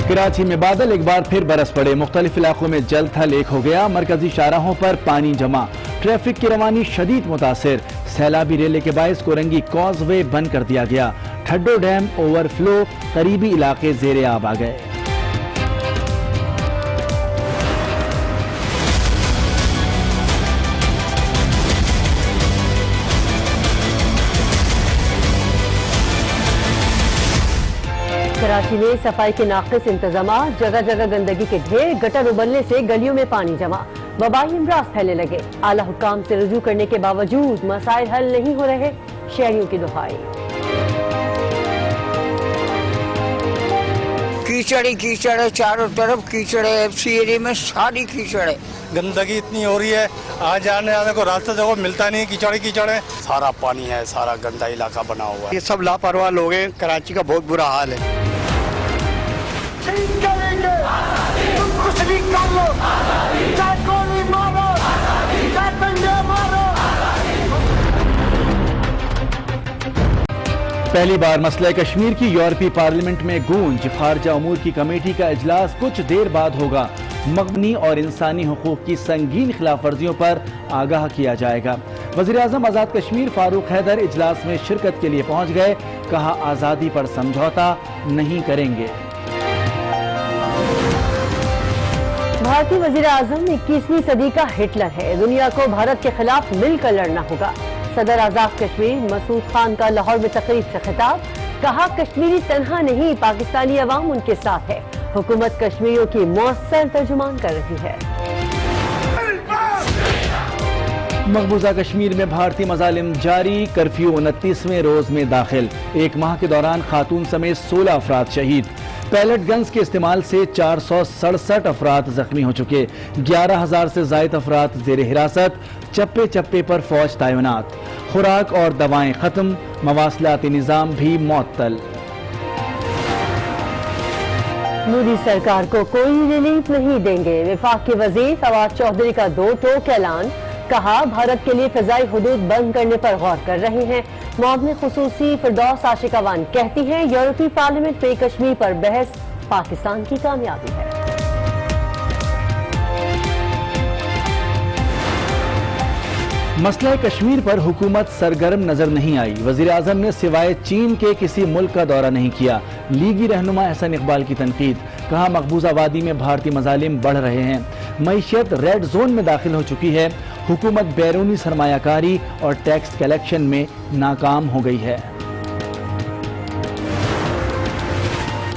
کراچی میں بادل ایک بار پھر برس پڑے، مختلف علاقوں میں جل تھل ایک ہو گیا، مرکزی شاہراہوں پر پانی جمع، ٹریفک کی روانی شدید متاثر، سیلابی ریلے کے باعث کورنگی کاز وے بند کر دیا گیا، ٹھڈو ڈیم اوور فلو، قریبی علاقے زیر آب آ گئے۔ کراچی میں صفائی کے ناقص انتظامات، جگہ جگہ گندگی کے ڈھیر، گٹر ابلنے سے گلیوں میں پانی جمع، وبائی امراض پھیلنے لگے، اعلی حکام سے رجوع کرنے کے باوجود مسائل حل نہیں ہو رہے، شہریوں کی دہائی۔ کیچڑ ہی کیچڑ ہے، چاروں طرف کیچڑ ہے، ایف سی ایریا میں ساری کیچڑ ہے، گندگی اتنی ہو رہی ہے، آج آنے آنے کو راستہ دیکھو ملتا نہیں، کیچڑ ہی کیچڑ ہے، سارا پانی ہے، سارا گندا علاقہ بنا ہوا ہے۔ یہ سب لاپرواہ لوگ ہیں، کراچی کا بہت برا حال ہے۔ کچھ بھی کر لو، چاہے گولی مارو، چاہے ڈنڈے مارو۔ پہلی بار مسئلہ کشمیر کی یورپی پارلیمنٹ میں گونج، خارجہ امور کی کمیٹی کا اجلاس کچھ دیر بعد ہوگا، مدنی اور انسانی حقوق کی سنگین خلاف ورزیوں پر آگاہ کیا جائے گا۔ وزیر اعظم آزاد کشمیر فاروق حیدر اجلاس میں شرکت کے لیے پہنچ گئے، کہا آزادی پر سمجھوتا نہیں کریں گے۔ بھارتی وزیر اعظم 21ویں صدی کا ہٹلر ہے، دنیا کو بھارت کے خلاف مل کر لڑنا ہوگا۔ صدر آزاد کشمیر مسعود خان کا لاہور میں تقریب سے خطاب، کہا کشمیری تنہا نہیں، پاکستانی عوام ان کے ساتھ ہے، حکومت کشمیریوں کی مؤثر ترجمان کر رہی ہے۔ مقبوضہ کشمیر میں بھارتی مظالم جاری، کرفیو 29ویں روز میں داخل، ایک ماہ کے دوران خاتون سمیت 16 افراد شہید، پیلٹ گنز کے استعمال سے 467 افراد زخمی ہو چکے، 11,000 سے زائد افراد زیر حراست، چپے چپے پر فوج تعینات، خوراک اور دوائیں ختم، مواصلاتی نظام بھی معطل۔ مودی سرکار کو کوئی ریلیف نہیں دیں گے، وفاق کے وزیر فواد چودھری کا 2 ٹوک اعلان، کہا بھارت کے لیے فضائی حدود بند کرنے پر غور کر رہے ہیں۔ معاون خصوصی فردوس عاشقوان کہتی ہیں یورپی پارلیمنٹ میں کشمیر پر بحث پاکستان کی کامیابی ہے۔ مسئلہ کشمیر پر حکومت سرگرم نظر نہیں آئی، وزیر اعظم نے سوائے چین کے کسی ملک کا دورہ نہیں کیا، لیگی رہنما احسن اقبال کی تنقید، کہا مقبوضہ وادی میں بھارتی مظالم بڑھ رہے ہیں، معیشت ریڈ زون میں داخل ہو چکی ہے، حکومت بیرونی سرمایہ کاری اور ٹیکس کلیکشن میں ناکام ہو گئی ہے۔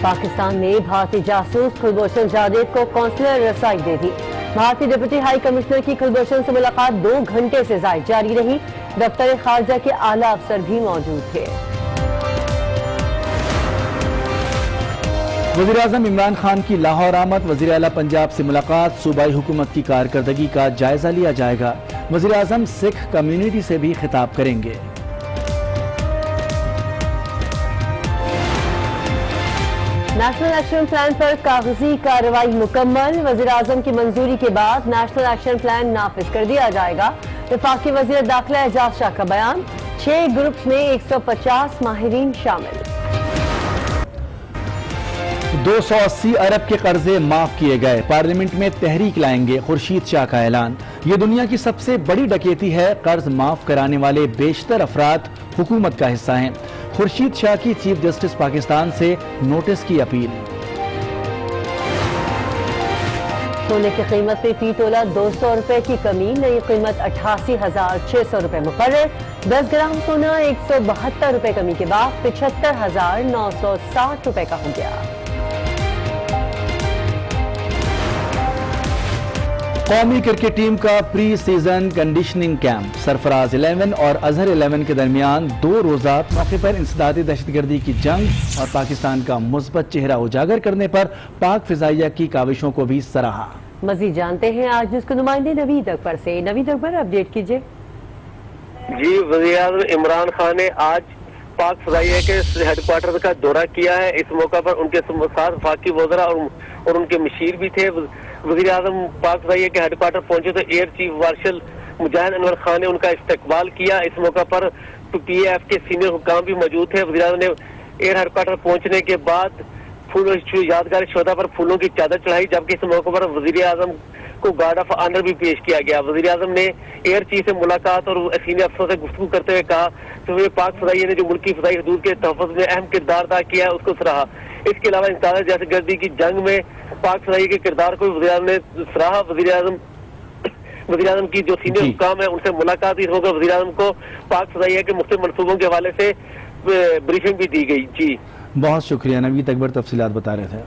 پاکستان نے بھارتی جاسوس کلبھوشن جادیو کو قونصلر رسائی دے دی، بھارتی ڈپٹی ہائی کمشنر کی کلبھوشن سے ملاقات 2 گھنٹے سے زائد جاری رہی، دفتر خارجہ کے اعلیٰ افسر بھی موجود تھے۔ وزیر اعظم عمران خان کی لاہور آمد، وزیر اعلیٰ پنجاب سے ملاقات، صوبائی حکومت کی کارکردگی کا جائزہ لیا جائے گا، وزیر اعظم سکھ کمیونٹی سے بھی خطاب کریں گے۔ نیشنل ایکشن پلان پر کاغذی کارروائی مکمل، وزیر اعظم کی منظوری کے بعد نیشنل ایکشن پلان نافذ کر دیا جائے گا، وفاقی وزیر داخلہ اعجاز شاہ کا بیان، 6 گروپس میں 150 ماہرین شامل۔ 280 ارب کے قرضے معاف کیے گئے، پارلیمنٹ میں تحریک لائیں گے، خورشید شاہ کا اعلان، یہ دنیا کی سب سے بڑی ڈکیتی ہے، قرض معاف کرانے والے بیشتر افراد حکومت کا حصہ ہیں، خورشید شاہ کی چیف جسٹس پاکستان سے نوٹس کی اپیل۔ سونے کی قیمت میں فی تولہ 200 روپے کی کمی، نئی قیمت 88,600 روپے مقرر، 10 گرام سونا 172 روپے کمی کے بعد 75,960 روپے کا ہو گیا۔ قومی کرکٹ ٹیم کا پری سیزن کنڈیشننگ کیمپ، سرفراز 11 اور اظہر 11 کے درمیان 2 روزہ موقع پر انسداد دہشت گردی کی جنگ اور پاکستان کا مثبت چہرہ اجاگر کرنے پر پاک فضائیہ کی کاوشوں کو بھی سراہا۔ مزید جانتے ہیں آج نیوز کے نمائندے نوید اکبر سے۔ نوید اکبر، اپڈیٹ کیجیے۔ جی، وزیر اعظم عمران خان نے آج پاک فضائیہ کے ہیڈ کوارٹر کا دورہ کیا ہے، اس موقع پر ان کے ساتھ وفاقی وزراء اور ان کے مشیر بھی تھے۔ وزیر اعظم پاک فضائیہ کے ہیڈ کوارٹر پہنچے تو ایئر چیف مارشل مجاہد انور خان نے ان کا استقبال کیا، اس موقع پر پی اے ایف کے سینئر حکام بھی موجود تھے۔ وزیر اعظم نے ایئر ہیڈ کوارٹر پہنچنے کے بعد यादगार शोधा पर फूलों की चादर चढ़ाई, जबकि इस मौके पर वजीर आजम को गार्ड ऑफ ऑनर भी पेश किया गया। वजीर आजम ने एयर चीफ से मुलाकात और सीनियर अफसरों से गुफ्तगू करते हुए कहा कि पाक फजाइया ने जो मुल्की फजाई हदूद के तहफ़्फ़ुज़ में अहम किरदार अदा किया है उसको सराहा। इसके अलावा इंसानियत जैसे गर्दी की जंग में पाक फजाइया के किरदार को वज़ीर आज़म ने सराहा। वज़ीर आज़म की जो सीनियर हुकाम है उनसे मुलाकात हुई। इस मौके वज़ीर आज़म को पाक फजाइया के मुख्तलिफ मनसूबों के हवाले से ब्रीफिंग भी दी गई। जी बहुत शुक्रिया नवीद अकबर, तफसीलात बता रहे थे।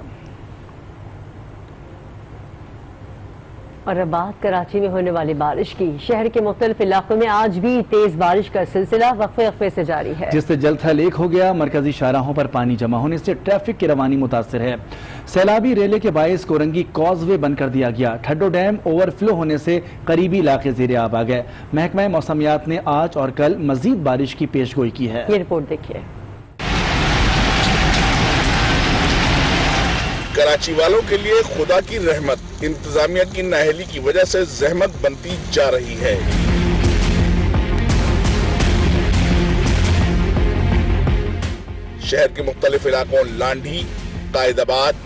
और अब बात कराची में होने वाली बारिश की। शहर के मुख्तलिफ इलाकों में आज भी तेज बारिश का सिलसिला वक्फे से जारी है, जिससे जल थल एक हो गया। मरकजी शाहराहों पर पानी जमा होने से ट्रैफिक की रवानी मुतासर है। सैलाबी रेले के बायस कोरंगी कॉजवे बंद कर दिया गया। ठड्डो डैम ओवरफ्लो होने से करीबी इलाके ज़ेरे आब आ गए। महकमा मौसमियात ने आज और कल मजीद बारिश की पेशगोई की है। ये रिपोर्ट देखिए। कराची वालों के लिए खुदा की रहमत इंतजामिया की नाअहली की वजह से जहमत बनती जा रही है। शहर के मुख्तलिफ इलाकों लांढी, कायदाबाद,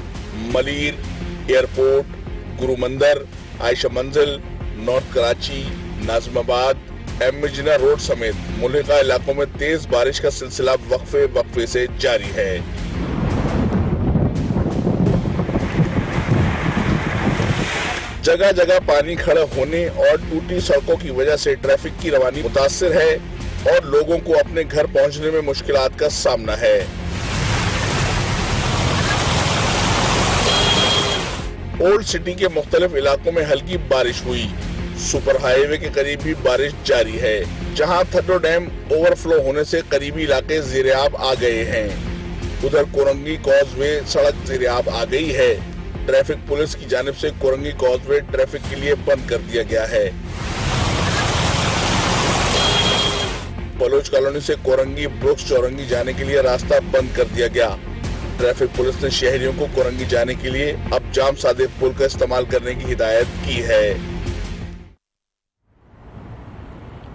मलीर, एयरपोर्ट, गुरुमंदर, आयशा मंजिल, नॉर्थ कराची, नाजमाबाद, एमजिना रोड समेत मुल्हिका इलाकों में तेज बारिश का सिलसिला वक्फे से जारी है। जगह जगह पानी खड़ा होने और टूटी सड़कों की वजह से ट्रैफिक की रवानी मुतासिर है और लोगों को अपने घर पहुंचने में मुश्किलात का सामना है। ओल्ड सिटी के मुख्तलिफ इलाकों में हल्की बारिश हुई। सुपर हाईवे के करीब भी बारिश जारी है, जहां ठड्डो डैम ओवरफ्लो होने से करीबी इलाके ज़ेरे-आब आ गए हैं। उधर कोरंगी कॉजवे सड़क ज़ेरे-आब आ गई है। ट्रैफिक पुलिस की जानिब से कोरंगी कॉजवे ट्रैफिक के लिए बंद कर दिया गया है। बलोच कॉलोनी से कोरंगी ब्रुक्स चौरंगी जाने के लिए रास्ता बंद कर दिया गया। ट्रैफिक पुलिस ने शहरियों को कोरंगी जाने के लिए अब जाम सादिक पुल का इस्तेमाल करने की हिदायत की है।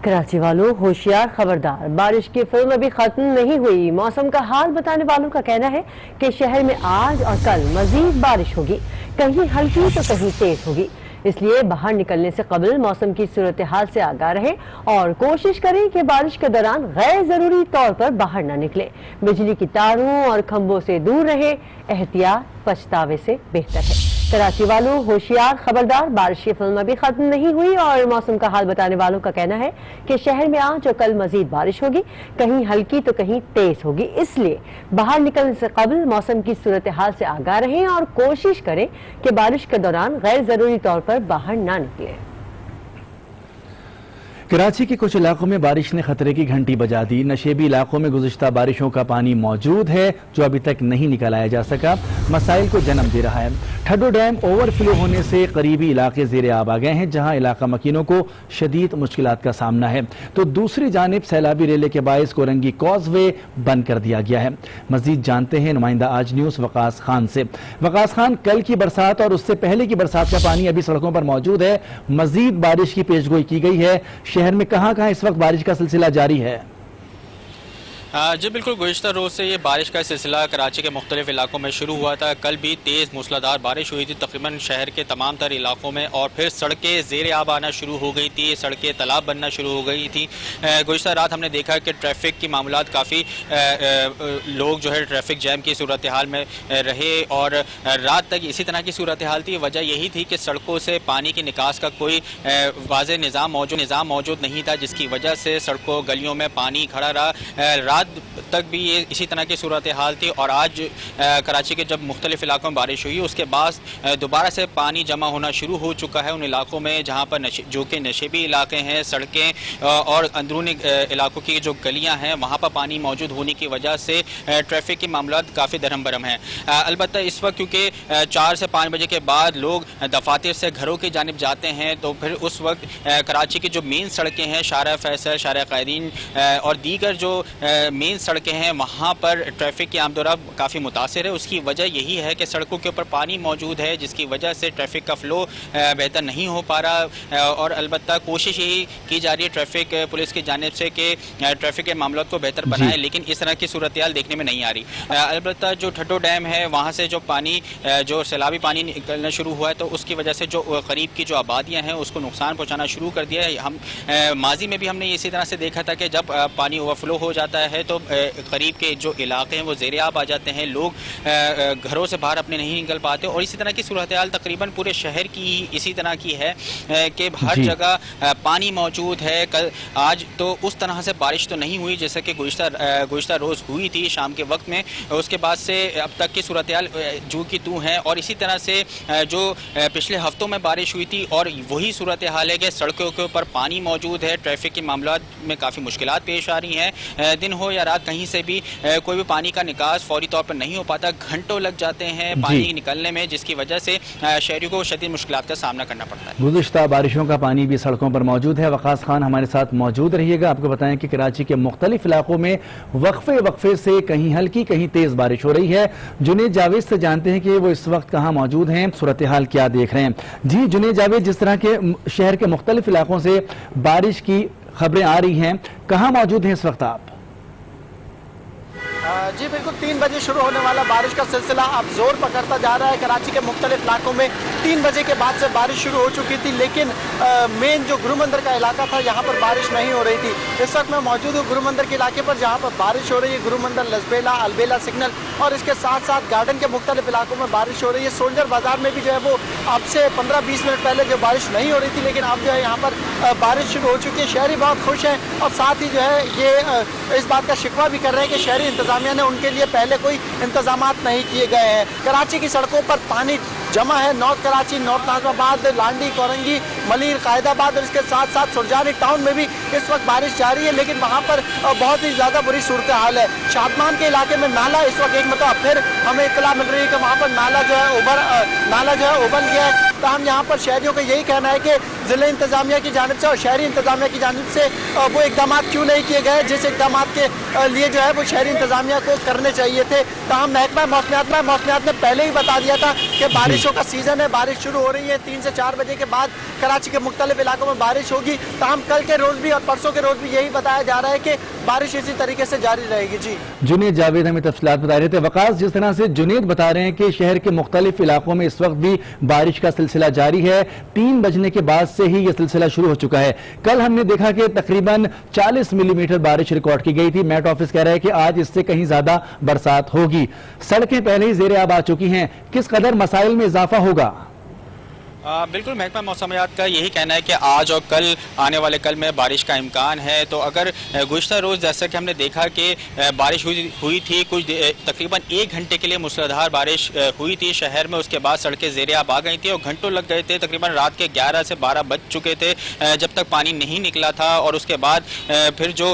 कराची वालों होशियार खबरदार, बारिश की फिल्म अभी खत्म नहीं हुई। मौसम का हाल बताने वालों का कहना है कि शहर में आज और कल मजीद बारिश होगी, कहीं हल्की तो कहीं तेज होगी। इसलिए बाहर निकलने से कबल मौसम की सूरत हाल से आगाह रहें और कोशिश करें कि बारिश के दौरान गैर जरूरी तौर पर बाहर न निकलें। बिजली की तारों और खंभों से दूर रहें, एहतियात पछतावे से बेहतर है। कराची वालों होशियार खबरदार, बारिश की फिल्म अभी खत्म नहीं हुई और मौसम का हाल बताने वालों का कहना है कि शहर में आज और कल मजीद बारिश होगी, कहीं हल्की तो कहीं तेज होगी। इसलिए बाहर निकलने से कबल मौसम की सूरत हाल से आगाह रहें और कोशिश करें कि बारिश के दौरान गैर जरूरी तौर पर बाहर ना निकलें। कराची के कुछ इलाकों में बारिश ने खतरे की घंटी बजा दी। नशेबी इलाकों में गुज़िश्ता बारिशों का पानी मौजूद है जो अभी तक नहीं निकाला जा सका, मसाइल को जन्म दे रहा है। ठड्डो डैम ओवरफ्लो होने से करीबी इलाके ज़ेरे आब आ गए हैं, जहां इलाका मकीनों को शदीद मुश्किलात का सामना है। तो दूसरी जानिब सैलाबी रेले के बायस कोरंगी कॉजवे बंद कर दिया गया है। मजीद जानते हैं नुमाइंदा आज न्यूज़ वकास खान से। वकास खान, कल की बरसात और उससे पहले की बरसात का पानी अभी सड़कों पर मौजूद है, मजीद बारिश की पेशगोई की गई है। शहर में कहां-कहां इस वक्त बारिश का सिलसिला जारी है? जी बिल्कुल, गुज़िश्ता रोज़ से ये बारिश का सिलसिला कराची के मुख्तलिफ इलाकों में शुरू हुआ था। कल भी तेज़ मूसलाधार बारिश हुई थी तकरीबन शहर के तमाम तर इलाकों में, और फिर सड़कें ज़ेरे आब आना शुरू हो गई थी, सड़कें तालाब बनना शुरू हो गई थी। गुज़िश्ता रात हमने देखा कि ट्रैफिक की मामलात काफ़ी लोग जो है ट्रैफिक जैम की सूरत हाल में रहे और रात तक इसी तरह की सूरत हाल थी। वजह यही थी कि सड़कों से पानी की निकास का कोई वाज़ेह निज़ाम मौजूद नहीं था, जिसकी वजह से सड़कों गलियों में पानी खड़ा रहा। रात तक भी ये इसी तरह की सूरत हाल थी और आज कराची के जब मुख्तलिफ इलाकों में बारिश हुई उसके बाद दोबारा से पानी जमा होना शुरू हो चुका है उन इलाकों में जहाँ पर जो कि नशेबी इलाके हैं, सड़कें और अंदरूनी इलाकों की जो गलियाँ हैं वहाँ पर पानी मौजूद होने की वजह से ट्रैफिक की मामलात काफ़ी दरहम बरहम हैं। अलबत्ता इस वक्त क्योंकि 4 से 5 बजे के बाद लोग दफातर से घरों की जानिब जाते हैं, तो फिर उस वक्त कराची की जो मेन सड़कें हैं, शारा फैसल, शारा कायदीन और दीगर जो मेन सड़कें हैं वहाँ पर ट्रैफिक की आमदोरफ्त काफ़ी मुतासिर है। उसकी वजह यही है कि सड़कों के ऊपर पानी मौजूद है, जिसकी वजह से ट्रैफिक का फ़्लो बेहतर नहीं हो पा रहा। और अलबत्ता कोशिश यही की जा रही है ट्रैफिक पुलिस की जानिब से कि ट्रैफिक के मामलों को बेहतर बनाएं, लेकिन इस तरह की सूरत-ए-हाल देखने में नहीं आ रही। अलबत्ता जो ठड्डो डैम है वहाँ से जो पानी जो सैलाबी पानी निकलना शुरू हुआ है, तो उसकी वजह से जो करीब की जो आबादियाँ हैं उसको नुकसान पहुँचाना शुरू कर दिया है। हम माजी में भी हमने इसी तरह से देखा था कि जब पानी ओवरफ्लो हो जाता है तो करीब के जो इलाके हैं वो ज़ेर-ए-आब आ जाते हैं, लोग घरों से बाहर अपने नहीं निकल पाते। और इसी तरह की सूरत-ए-हाल तकरीबन पूरे शहर की इसी तरह की है कि हर जगह पानी मौजूद है। कल आज तो उस तरह से बारिश तो नहीं हुई जैसे कि गुज़िश्ता रोज़ हुई थी शाम के वक्त में, उसके बाद से अब तक की सूरत-ए-हाल जू की तू है। और इसी तरह से जो पिछले हफ्तों में बारिश हुई थी और वही सूरत-ए-हाल है कि सड़कों के ऊपर पानी मौजूद है, ट्रैफिक के मामलात में काफ़ी मुश्किलात पेश आ रही हैं। दिन हो या रात कहीं से भी कोई भी पानी का निकास फौरी तौर पर नहीं हो पाता, घंटों लग जाते हैं पानी निकलने में, जिसकी वजह से शहरियों को शदीद मुश्किलात का सामना करना पड़ता है। गुज़िश्ता बारिशों का पानी भी सड़कों पर मौजूद है। वक़ास खान हमारे साथ मौजूद रहिएगा। आपको बताएं कि कराची के मुख्तलिफ इलाकों में वक्फे से कहीं हल्की कहीं तेज़ बारिश हो रही है। जुनेद जावेद से जानते हैं कि वो इस वक्त कहाँ मौजूद हैं, सूरत हाल क्या देख रहे हैं। जी जुनेद जावेद, जिस तरह के शहर के मुख्तलिफ इलाकों से बारिश की खबरें आ रही हैं, कहाँ मौजूद हैं इस वक्त आप? जी बिल्कुल, 3 बजे शुरू होने वाला बारिश का सिलसिला अब जोर पकड़ता जा रहा है। कराची के मुख्तलिफ इलाकों में 3 बजे के बाद से बारिश शुरू हो चुकी थी, लेकिन मेन जो गुरुमंदिर का इलाका था यहाँ पर बारिश नहीं हो रही थी। इस वक्त मैं मौजूद हूँ गुरुमंदिर के इलाके पर जहाँ पर बारिश हो रही है। गुरुमंदिर, लसबेला, अलबेला सिग्नल और इसके साथ साथ गार्डन के मुख्तलिफ इलाकों में बारिश हो रही है। सोल्जर बाजार में भी जो है वो अब से 15-20 मिनट पहले जो बारिश नहीं हो रही थी, लेकिन अब जो है यहाँ पर बारिश शुरू हो चुकी है। शहरी बहुत खुश हैं और साथ ही जो है ये इस बात का शिकवा भी कर रहे हैं कि शहरी इंतजामिया ने उनके लिए पहले कोई इंतजामात नहीं किए गए हैं। कराची की सड़कों पर पानी जमा है। नॉर्थ कराची, नॉर्थ नाजमाबाद, लांडी, कोरंगी, मलीर, कायदाबाद और इसके साथ साथ सुरजानी टाउन में भी इस वक्त बारिश जारी है, लेकिन वहाँ पर बहुत ही ज़्यादा बुरी सूरत हाल है। शादमान के इलाके में नाला इस वक्त एक मतलब फिर हमें इत्तला मिल रही है कि वहाँ पर नाला जो है उबल गया है। तो हम यहाँ पर शहरियों का यही कहना है कि ज़िले इंतजामिया की जानिब से और शहरी इंतजामिया की जानिब से वो इकदाम क्यों नहीं किए गए जिस इकदाम के लिए जो है वो शहरी इंतजामिया को करने चाहिए थे। तो हम महकमा मौसमियात ने पहले ही बता दिया था कि बारिशों का सीज़न है, बारिश शुरू हो रही है। 3 से 4 बजे के बाद कराची के मुख्तलिफ इलाकों में बारिश होगी। तो हम कल के रोज़ भी और परसों के रोज़ भी यही बताया जा रहा है कि बारिश इसी तरीके से जारी रहेगी। जी जुनेद जावेद हमें तफसीलात बता रहे थे। वकास, जिस तरह से जुनेद बता रहे हैं कि शहर के मुख्तलिफ इलाकों में इस वक्त भी बारिश का सिलसिला जारी है, 3 बजने के बाद से ही यह सिलसिला शुरू हो चुका है। कल हमने देखा कि तकरीबन 40 मिलीमीटर बारिश रिकॉर्ड की गई थी। मेट ऑफिस कह रहा है कि आज इससे कहीं ज्यादा बरसात होगी। सड़कें पहले ही ज़ेर-ए-आब आ चुकी हैं, किस कदर मसाइल में इजाफा होगा? बिल्कुल, महकमा मौसमियात का यही कहना है कि आज और कल आने वाले कल में बारिश का इम्कान है। तो अगर गुज़िश्ता रोज़ जैसा कि हमने देखा कि बारिश हुई थी, कुछ तकरीबन 1 घंटे के लिए मूसलाधार बारिश हुई थी शहर में, उसके बाद सड़कें ज़ेर-ए-आब आ गई थी और घंटों लग गए थे। तकरीबन रात के 11 से 12 बज चुके थे जब तक पानी नहीं निकला था। और उसके बाद फिर जो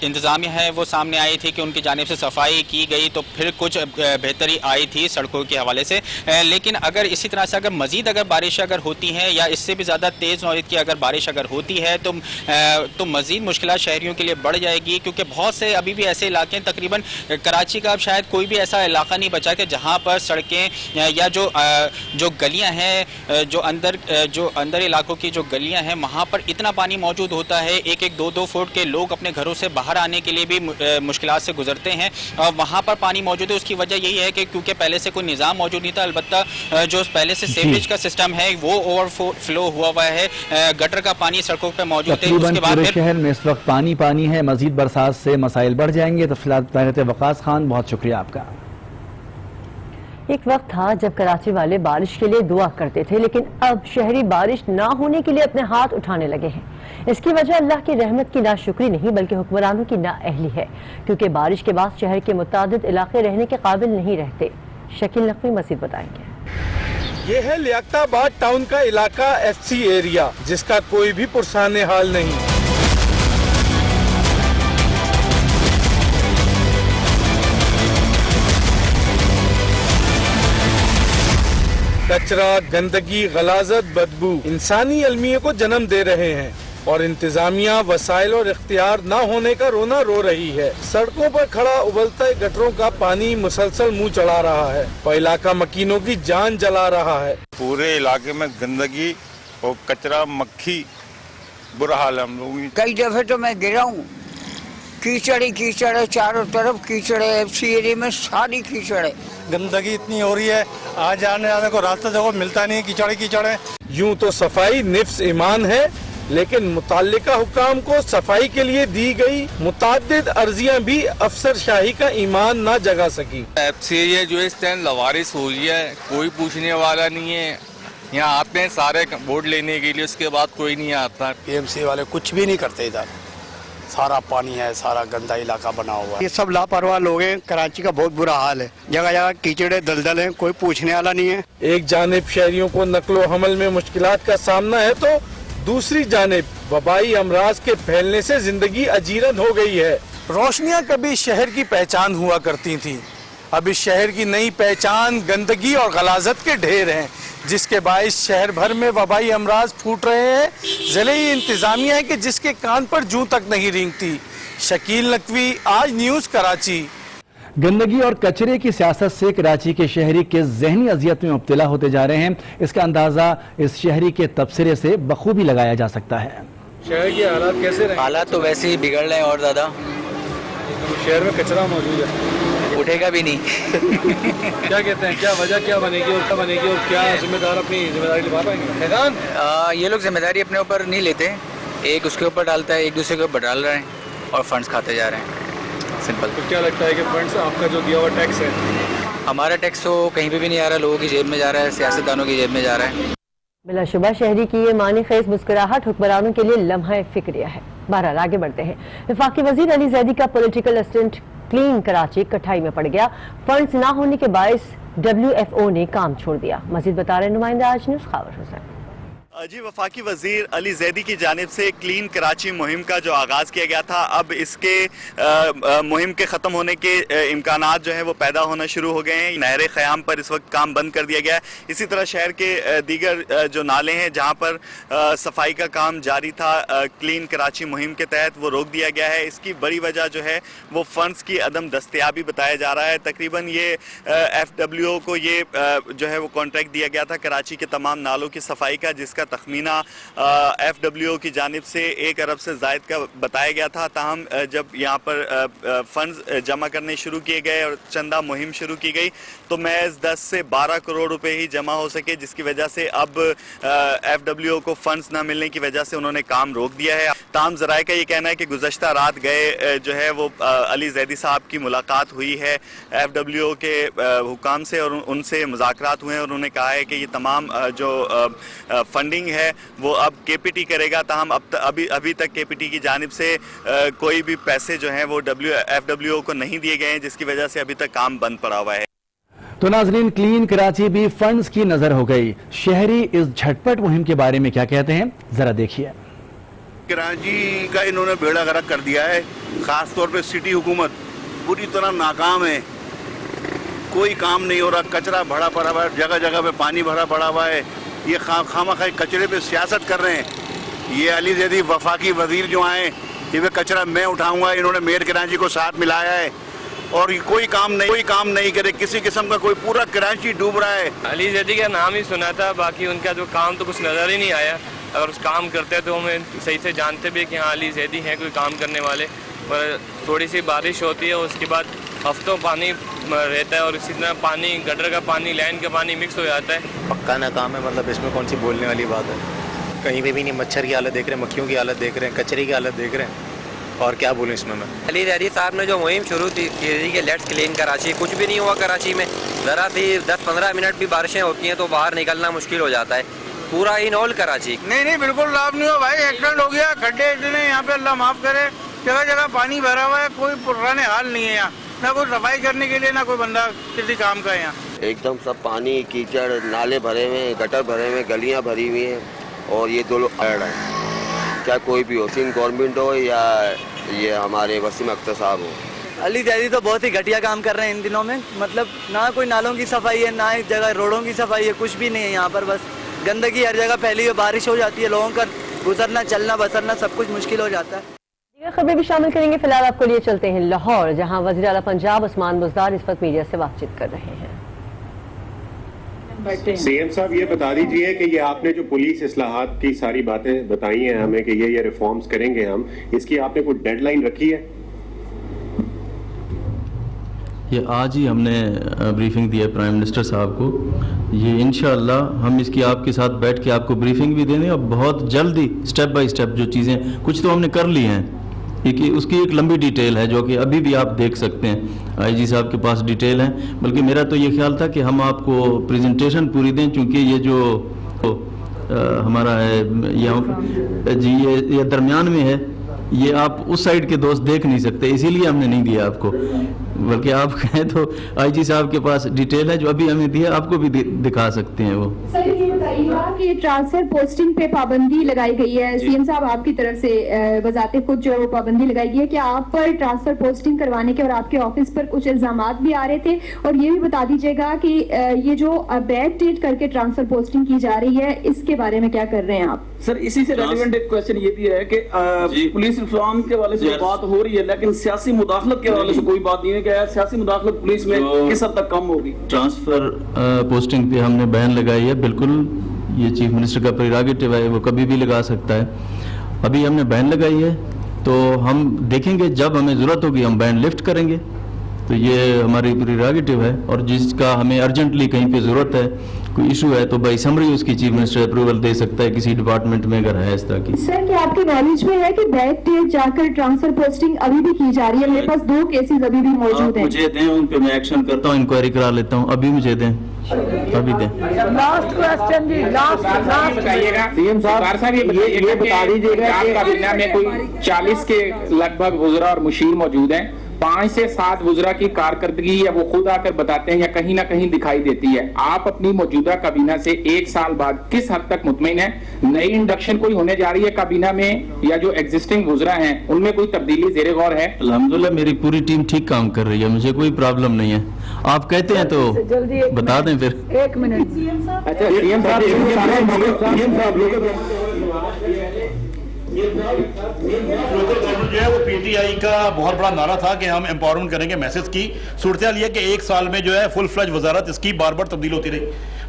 इंतज़ामिया है वो सामने आई थी कि उनकी जानिब से सफाई की गई, तो फिर कुछ बेहतरी आई थी सड़कों के हवाले से। लेकिन अगर इसी तरह से अगर मज़ीद अगर बारिश अगर होती है या इससे भी ज़्यादा तेज़ नौयत की अगर बारिश अगर होती है तो मज़ीद मुश्किलात शहरियों के लिए बढ़ जाएगी, क्योंकि बहुत से अभी भी ऐसे इलाके हैं, तकरीबन कराची का अब शायद कोई भी ऐसा इलाका नहीं बचा कि जहाँ पर सड़कें या जो गलियाँ हैं, जो अंदर इलाकों की जो गलियाँ हैं वहाँ पर इतना पानी मौजूद होता है, 1-1, 2-2 फुट के लोग अपने घरों से बाहर आने के लिए भी मुश्किलात से गुजरते हैं। और वहाँ पर पानी मौजूद है, उसकी वजह यही है कि क्योंकि पहले से कोई निज़ाम मौजूद नहीं था। अलबत्ता जो पहले से सीवरेज का सिस्टम है वो ओवरफ्लो हुआ है, गटर का पानी सड़कों पे मौजूद है। उसके बाद पूरे शहर में इस वक्त पानी है। मजीद बरसात से मसाइल बढ़ जाएंगे। तफसीलात बता रहे थे वकास खान, बहुत शुक्रिया आपका। एक वक्त था जब कराची वाले बारिश के लिए दुआ करते थे, लेकिन अब शहरी बारिश ना होने के लिए अपने हाथ उठाने लगे हैं। इसकी वजह अल्लाह की रहमत की नाशुक्री नहीं बल्कि हुक्मरानों की नाअहली है, क्योंकि बारिश के बाद शहर के मुतादिद इलाके रहने के काबिल नहीं रहते। शकील नकवी मजीद बताएंगे। ये है लियाकताबाद टाउन का इलाका, एफसी एरिया, जिसका कोई भी पुरसाने हाल नहीं। कचरा, गंदगी, गलाजत, बदबू इंसानी अलमिये को जन्म दे रहे हैं और इंतजामिया वसाइल और इख्तियार न होने का रोना रो रही है। सड़कों पर खड़ा उबलते गटरों का पानी मुसलसल मुंह चढ़ा रहा है और इलाका मकीनों की जान जला रहा है। पूरे इलाके में गंदगी और कचरा, मक्खी, बुरा हाल है हम लोगों की। कई दफे तो मैं गिरा हूँ, कीचड़ ही कीचड़ है, चारों तरफ कीचड़ है, एफसी एरिया में सारी कीचड़ है। गंदगी इतनी हो रही है, आज आने जाने को रास्ता देखो मिलता नहीं, कीचड़ ही कीचड़ है। यूं तो सफाई निफ्स ईमान है, लेकिन मुताल्लिका हुकाम को सफाई के लिए दी गई मुताद्दिद अर्जियां भी अफसरशाही का ईमान न जगा सकी। एफसीएरिया जो इस टाइम लवारिस हो गया है, कोई पूछने वाला नहीं है। यहाँ आते हैं सारे वोट लेने के लिए, उसके बाद कोई नहीं आता। पीएमसी वाले कुछ भी नहीं करते, इधर सारा पानी है, सारा गंदा इलाका बना हुआ है। ये सब लापरवाह लोग हैं, कराची का बहुत बुरा हाल है, जगह जगह कीचड़े दलदल हैं, कोई पूछने वाला नहीं है। एक जानिब शहरियों को नकलो हमल में मुश्किलात का सामना है तो दूसरी जानिब वबाई अमराज के फैलने से जिंदगी अजीरन हो गई है। रोशनियां कभी शहर की पहचान हुआ करती थी, अब इस शहर की नई पहचान गंदगी और गलाजत के ढेर हैं, जिसके बाइस शहर भर में वबाई अमराज फूट रहे हैं। ज़िले इंतजामिया है कि जिसके कान पर जूं तक नहीं रेंगती। शकील नकवी, आज न्यूज़, कराची। गंदगी और कचरे की सियासत से कराची के शहरी के ज़हनी अजियत में मुब्तला होते जा रहे हैं। इसका अंदाज़ा इस शहरी के तबसरे से बखूबी लगाया जा सकता है। शहर के हालात कैसे रहे? हालात तो वैसे ही बिगड़ रहे हैं और ज़्यादा। शहर में कचरा मौजूद है, उठेगा भी नहीं। क्या कहते हैं, क्या वजह क्या बनेगी और क्या जिम्मेदार अपनी जिम्मेदारी निभा पाएंगे? ये लोग जिम्मेदारी अपने ऊपर नहीं लेते, एक उसके ऊपर डालता है, एक दूसरे के ऊपर डाल रहे हैं और फंड्स खाते जा रहे हैं। सिंपल। तो क्या लगता है कि फंड्स आपका जो दिया हुआ टैक्स है? हमारा टैक्स तो कहीं पे भी नहीं आ रहा, लोगों की जेब में जा रहा है, सियासतदानों की जेब में जा रहा है। बिलाशुबा शहरी की ये मानी खेज मुस्कुराहट हुक्मरानों के लिए लम्हा फिक्रिया है। बहरहाल आगे बढ़ते हैं। वफाकी वजीर अली जैदी का पॉलिटिकल असिस्टेंट क्लीन कराची कठाई में पड़ गया। फंड्स ना होने के बायस WFO ने काम छोड़ दिया। मजीद बता रहे नुमाइंदा आज न्यूज़ खावर हुसैन। जी, वफाकी वजीर अली जैदी की जानिब से क्लीन कराची मुहिम का जो आगाज़ किया गया था, अब इसके मुहिम के ख़त्म होने के इम्कानात जो हैं वो पैदा होना शुरू हो गए हैं। नहर ख़याम पर इस वक्त काम बंद कर दिया गया है। इसी तरह शहर के दीगर जो नाले हैं जहां पर सफाई का काम जारी था, क्लीन कराची मुहिम के तहत वो रोक दिया गया है। इसकी बड़ी वजह जो है वो फ़ंड्स की अदम दस्तयाबी बताया जा रहा है। तकरीबन ये FWO को ये जो है वो कॉन्ट्रैक्ट दिया गया था कराची के तमाम नालों की सफाई का, जिसका तखमीना FWO की जानिब से 1 अरब से ज़ायद का बताया गया था। ताहम जब यहाँ पर फंड्स जमा करने शुरू किए गए और चंदा मुहिम शुरू की गई तो महज 10 से 12 करोड़ रुपए ही जमा हो सके, जिसकी वजह से अब FWO को फंड्स ना मिलने की वजह से उन्होंने काम रोक दिया है। ताहम ज़राए का ये कहना है कि गुज़श्ता रात गए जो है वो अली जैदी साहब की मुलाकात हुई है FWO के हुकाम से और उनसे मुज़ाकरात हुए हैं और उन्होंने कहा है कि ये तमाम जो फंडिंग है वो अब KPT करेगा। ताहम अभी तक KPT की जानिब से कोई भी पैसे जो हैं वो FWO को नहीं दिए गए हैं, जिसकी वजह से अभी तक काम बंद पड़ा हुआ है। तो नाजरीन, क्लीन कराची भी फंड्स की नजर हो गई। शहरी इस झटपट मुहिम के बारे में क्या कहते हैं, जरा देखिए। कराची का इन्होंने बेड़ा गर्क कर दिया है, खास तौर पे सिटी हुकूमत पूरी तरह नाकाम है। कोई काम नहीं हो रहा, कचरा भरा पड़ा हुआ है, जगह जगह पे पानी भरा पड़ा हुआ है। ये खामखा कचरे पे सियासत कर रहे हैं। ये अली जैदी वफाकी वजीर जो आए, ये कचरा मैं उठाऊंगा, इन्होंने मेयर कराची को साथ मिलाया है और कोई काम नहीं करे, किसी किस्म का कोई, पूरा कराची डूब रहा है। अली जैदी का नाम ही सुना था, बाकी उनका जो काम तो कुछ नज़र ही नहीं आया। अगर उस काम करते तो हमें सही से जानते भी कि हाँ अली जैदी हैं कोई काम करने वाले। पर थोड़ी सी बारिश होती है, उसके बाद हफ्तों पानी रहता है और इसी तरह पानी, गटर का पानी, लाइन का पानी मिक्स हो जाता है। पक्का नाकाम है, मतलब इसमें कौन सी बोलने वाली बात है। कहीं पे भी नहीं, मच्छर की हालत देख रहे हैं, मक्खियों की हालत देख रहे हैं, कचरे की हालत देख रहे हैं, और क्या बोलूँ इसमें मैं। अली जैदी साहब ने जो मुहिम शुरू की कि लेट्स क्लीन कराची, कुछ भी नहीं हुआ कराची में। ज़रा भी 10-15 मिनट भी बारिशें होती हैं तो बाहर निकलना मुश्किल हो जाता है। पूरा इन ऑल कराची नहीं बिल्कुल लाभ नहीं हुआ भाई। एक्सीडेंट हो गया, गड्ढे यहाँ पे, अल्लाह माफ़ करे, जगह जगह पानी भरा हुआ है, कोई पुराने हाल नहीं है यहाँ, ना कोई सफाई करने के लिए, ना कोई बंदा किसी काम का है यहाँ। एकदम सब पानी, कीचड़, नाले भरे हुए हैं, गटर भरे हुए हैं, गलियाँ भरी हुई हैं और ये 2 लोग अड़ हैं। क्या कोई भी हो, सिंध गवर्नमेंट हो या ये हमारे वसीम अख्तर साहब हो। अली जैदी तो बहुत ही घटिया काम कर रहे हैं इन दिनों में। मतलब ना कोई नालों की सफाई है, ना एक जगह रोडों की सफाई है, कुछ भी नहीं है यहाँ पर। बस गंदगी हर जगह फैली है, बारिश हो जाती है, लोगों का गुजरना चलना बसरना सब कुछ मुश्किल हो जाता है। दीगर खबरें भी शामिल करेंगे। फिलहाल आपको लिए चलते हैं लाहौर, जहां वज़ीर आला पंजाब उस्मान बुज़दार इस वक्त मीडिया से बातचीत कर रहे हैं। सीएम साहब ये बता दीजिए कि ये आपने जो पुलिस इस्लाहात की सारी बातें बताई हैं हमें कि ये रिफॉर्म्स करेंगे हम, इसकी आपने कोई डेडलाइन रखी है? ये आज ही हमने ब्रीफिंग दी है प्राइम मिनिस्टर साहब को। ये इंशाअल्लाह हम इसकी आपके साथ बैठ के आपको ब्रीफिंग भी देंगे और बहुत जल्दी स्टेप बाय स्टेप जो चीज़ें कुछ तो हमने कर ली हैं, उसकी एक लंबी डिटेल है जो कि अभी भी आप देख सकते हैं, आईजी साहब के पास डिटेल है। बल्कि मेरा तो ये ख्याल था कि हम आपको प्रेजेंटेशन पूरी दें, क्योंकि ये जो हमारा है ये दरमियान में है, ये आप उस साइड के दोस्त देख नहीं सकते, इसीलिए हमने नहीं दिया आपको। बल्कि आप कहें तो आईजी साहब के पास डिटेल है जो अभी हमें दिया, आपको भी दिखा सकते हैं वो। सर ये बताइएगा कि ट्रांसफर पोस्टिंग पे पाबंदी लगाई गई है, सीएम साहब आपकी तरफ से वजाते खुद जो है वो पाबंदी लगाई गई है, क्या आप पर ट्रांसफर पोस्टिंग करवाने के और आपके ऑफिस पर कुछ इल्जामात भी आ रहे थे? और ये भी बता दीजिएगा कि ये जो बैक डेट करके ट्रांसफर पोस्टिंग की जा रही है, इसके बारे में क्या कर रहे हैं आप? सर इसी से रेलिवेंट एक क्वेश्चन ये भी है कि पुलिस रिफॉर्म के वाले से बात हो रही है, लेकिन सियासी मुदाखलत के वाले से कोई बात नहीं है कि सियासी मुदाखलत पुलिस में किस हद तक कम होगी? ट्रांसफर पोस्टिंग पे हमने बैन लगाई है, बिल्कुल ये चीफ मिनिस्टर का प्रेरोगेटिव है, वो कभी भी लगा सकता है। अभी हमने बैन लगाई है तो हम देखेंगे, जब हमें ज़रूरत होगी हम बैन लिफ्ट करेंगे, तो ये हमारी प्रेरोगेटिव है। और जिसका हमें अर्जेंटली कहीं पे ज़रूरत है, कोई इशू है, तो बाई समरी उसकी चीफ मिनिस्टर अप्रूवल दे सकता है किसी डिपार्टमेंट में अगर है इस तरह की। सर क्या आपके नॉलेज में है कि बैक डेट जाकर ट्रांसफर पोस्टिंग अभी भी की जा रही है? मेरे पास 2 केसेस अभी भी मौजूद हैं। मुझे दें, उन पे मैं एक्शन करता हूँ, इंक्वायरी करा लेता हूँ, अभी मुझे दें, अभी दें। लास्ट क्वेश्चन जी, लास्ट बताइएगा सीएम साहब, ये बता दीजिएगा कि काबीना में कोई 40 के लगभग वज़रा और मुशीर मौजूद हैं, 5 से 7 वज़रा की कारकर्दगी या वो खुद आकर बताते हैं या कहीं ना कहीं दिखाई देती है। आप अपनी मौजूदा काबीना से 1 साल बाद किस हद तक मुतमईन है? नई इंडक्शन कोई होने जा रही है काबीना में, या जो एग्जिस्टिंग वज़रा हैं उनमें कोई तब्दीली ज़ेरे गौर है? अल्हम्दुलिल्लाह मेरी पूरी टीम ठीक काम कर रही है, मुझे कोई प्रॉब्लम नहीं है। आप कहते हैं तो बता दें फिर। 1 मिनट। अच्छा सीएम साहब लोकल गवर्नमेंट जो है वो पीटीआई का बहुत बड़ा नारा था कि हम एम्पावरमेंट करेंगे, मैसेज की सूरत ये कि 1 साल में जो है फुल फ्लैज वजारत इसकी बार बार तब्दील होती रही।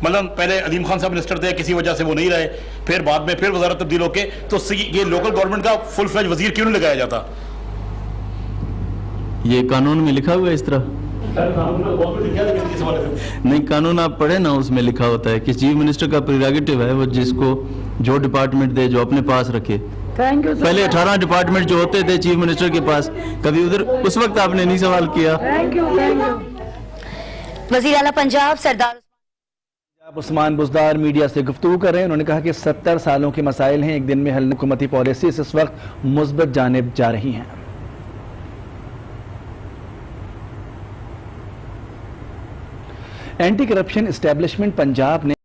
मतलब पहले अलीम खान साहब मिनिस्टर थे, किसी वजह से वो नहीं रहे, फिर बाद में फिर वजारत तब्दील होके, तो ये लोकल गवर्नमेंट का फुल फ्लैज वजीर क्यों नहीं लगाया जाता? ये कानून में लिखा हुआ है इस तरह? नहीं, कानून आप पढ़े ना, उसमें लिखा होता है कि चीफ मिनिस्टर का प्रेरोगेटिव है, वो जिसको जो डिपार्टमेंट दे, जो अपने पास रखे। पहले 18 डिपार्टमेंट जो होते थे चीफ मिनिस्टर के पास, कभी उधर उस वक्त आपने नहीं सवाल किया। वज़ीर आला पंजाब सरदार उस्मान बुज़दार मीडिया से गुफ्तगू कर रहे हैं। उन्होंने कहा कि 70 सालों के मसाइल हैं, एक दिन में हल हुकूमती पॉलिसी इस वक्त मुस्बत जानिब जा रही हैं। एंटी करप्शन एस्टेब्लिशमेंट पंजाब ने